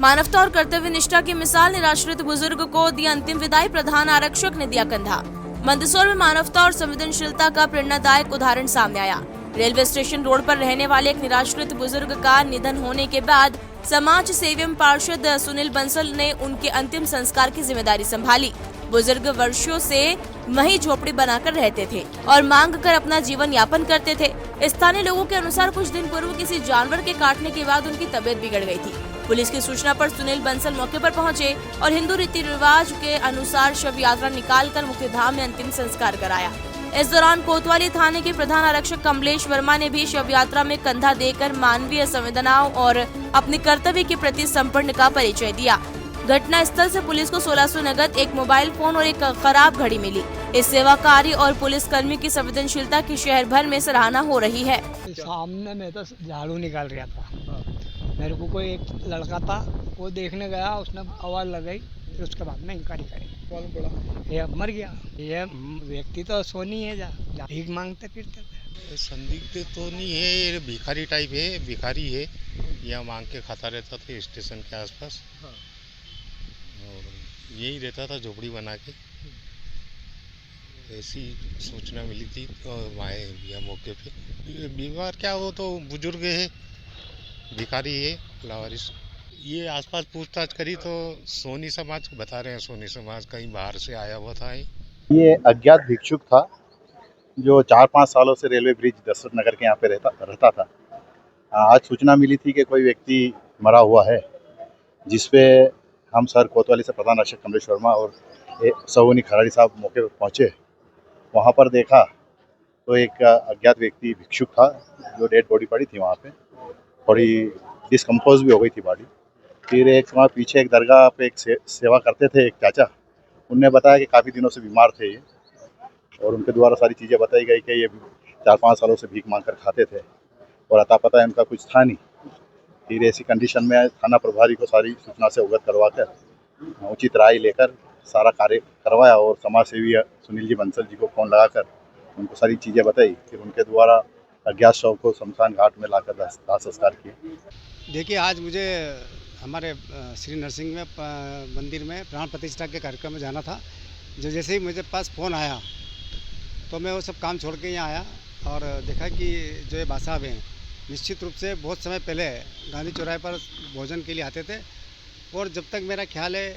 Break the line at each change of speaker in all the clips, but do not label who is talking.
मानवता और कर्तव्य निष्ठा की मिसाल निराश्रित बुजुर्ग को दी अंतिम विदाई, प्रधान आरक्षक ने दिया कंधा। मंदसौर में मानवता और संवेदनशीलता का प्रेरणादायक उदाहरण सामने आया। रेलवे स्टेशन रोड पर रहने वाले एक निराश्रित बुजुर्ग का निधन होने के बाद समाज सेवी एवं पार्षद सुनील बंसल ने उनके अंतिम संस्कार की जिम्मेदारी संभाली। बुजुर्ग वर्षों से वहीं झोपड़ी बनाकर रहते थे और मांग कर अपना जीवन यापन करते थे। स्थानीय लोगों के अनुसार कुछ दिन पूर्व किसी जानवर के काटने के बाद उनकी तबीयत बिगड़ गई थी। पुलिस की सूचना पर सुनील बंसल मौके पर पहुंचे और हिंदू रीति रिवाज के अनुसार शव यात्रा निकालकर मुक्तिधाम में अंतिम संस्कार कराया। इस दौरान कोतवाली थाने के प्रधान आरक्षक कमलेश वर्मा ने भी शव यात्रा में कंधा देकर मानवीय संवेदनाओं और अपने कर्तव्य के प्रति समर्पण का परिचय दिया। घटना स्थल से पुलिस को 1600 नगद, एक मोबाइल फोन और एक खराब घड़ी मिली। इस सेवा कार्य और पुलिस कर्मी की संवेदनशीलता की शहर भर में सराहना हो रही है।
सामने मैं तो झाड़ू निकाल रहा था, मेरे को कोई एक लड़का था, वो देखने गया, उसने आवाज लगाई, फिर उसके बाद में इंक्वायरी करी, मालूम पड़ा ये मर गया। ये व्यक्ति तो सोनी है, जा भीख मांगते फिरते थे।
संदिग्ध तो नहीं है, ये भिखारी टाइप है, भिखारी है, यहाँ मांग के खाता रहता था स्टेशन के आसपास। और यही रहता था झोपड़ी बना के। ऐसी सूचना मिली थी और वहाँ यहाँ मौके पे। बीमार क्या, वो तो बुजुर्ग है, भिखारी है, लावारिस। ये आसपास पूछताछ करी तो सोनी समाज बता रहे हैं, सोनी समाज कहीं बाहर से आया हुआ था।
ये अज्ञात भिक्षुक था जो 4-5 सालों से रेलवे ब्रिज दशरथ नगर के यहाँ पे रहता था। आज सूचना मिली थी कि कोई व्यक्ति मरा हुआ है, जिसपे हम सर कोतवाली से प्रधान आरक्षक कमलेश वर्मा और सवनी खराड़ी साहब मौके पर पहुँचे। वहाँ पर देखा तो एक अज्ञात व्यक्ति भिक्षुक था, जो डेड बॉडी पड़ी थी वहाँ पे, थोड़ी डिस्कम्पोज भी हो गई थी बॉडी। फिर एक वहाँ पीछे एक दरगाह पे एक सेवा करते थे एक चाचा, उनने बताया कि काफ़ी दिनों से बीमार थे ये, और उनके द्वारा सारी चीज़ें बताई गई कि ये 4-5 सालों से भीख मांग कर खाते थे और अता पता इनका कुछ था नहीं। फिर ऐसी कंडीशन में थाना प्रभारी को सारी सूचना से अवगत करवा कर उचित राय लेकर सारा कार्य करवाया और समाज सेवी सुनील जी बंसल जी को फ़ोन लगाकर उनको सारी चीज़ें बताई। फिर उनके द्वारा अज्ञात शव को शमशान घाट में लाकर दाह संस्कार किए।
देखिए, आज मुझे हमारे श्री नरसिंह में मंदिर में प्राण प्रतिष्ठा के कार्यक्रम में जाना था। जैसे ही मुझे पास फ़ोन आया तो मैं वो सब काम छोड़ के यहाँ आया और देखा कि जो ये भाई साहब हैं, निश्चित रूप से बहुत समय पहले गांधी चौराहे पर भोजन के लिए आते थे। और जब तक मेरा ख्याल है,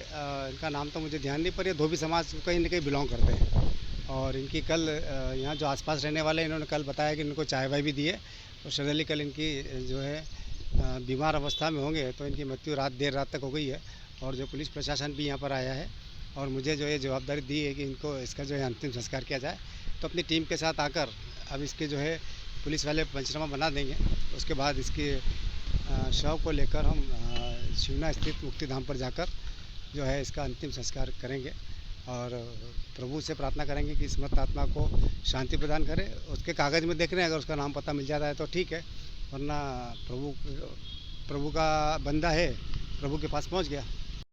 इनका नाम तो मुझे ध्यान नहीं, पर ये धोबी समाज को कहीं न कहीं बिलोंग करते हैं। और इनकी कल यहाँ जो आसपास रहने वाले, इन्होंने कल बताया कि इनको चाय वाय भी दी है और सडनली कल इनकी जो है बीमार अवस्था में होंगे, तो इनकी मृत्यु देर रात तक हो गई है। और जो पुलिस प्रशासन भी यहाँ पर आया है और मुझे जो ये जवाबदारी दी है कि इनको इसका जो है अंतिम संस्कार किया जाए, तो अपनी टीम के साथ आकर अब इसके जो है पुलिस वाले पंचनामा बना देंगे। उसके बाद इसके शव को लेकर हम शिवना स्थित मुक्तिधाम पर जाकर जो है इसका अंतिम संस्कार करेंगे और प्रभु से प्रार्थना करेंगे कि इस मृत आत्मा को शांति प्रदान करे। उसके कागज़ में देख रहे हैं, अगर उसका नाम पता मिल जाता है तो ठीक है, वरना प्रभु का बंदा है, प्रभु के पास पहुंच गया।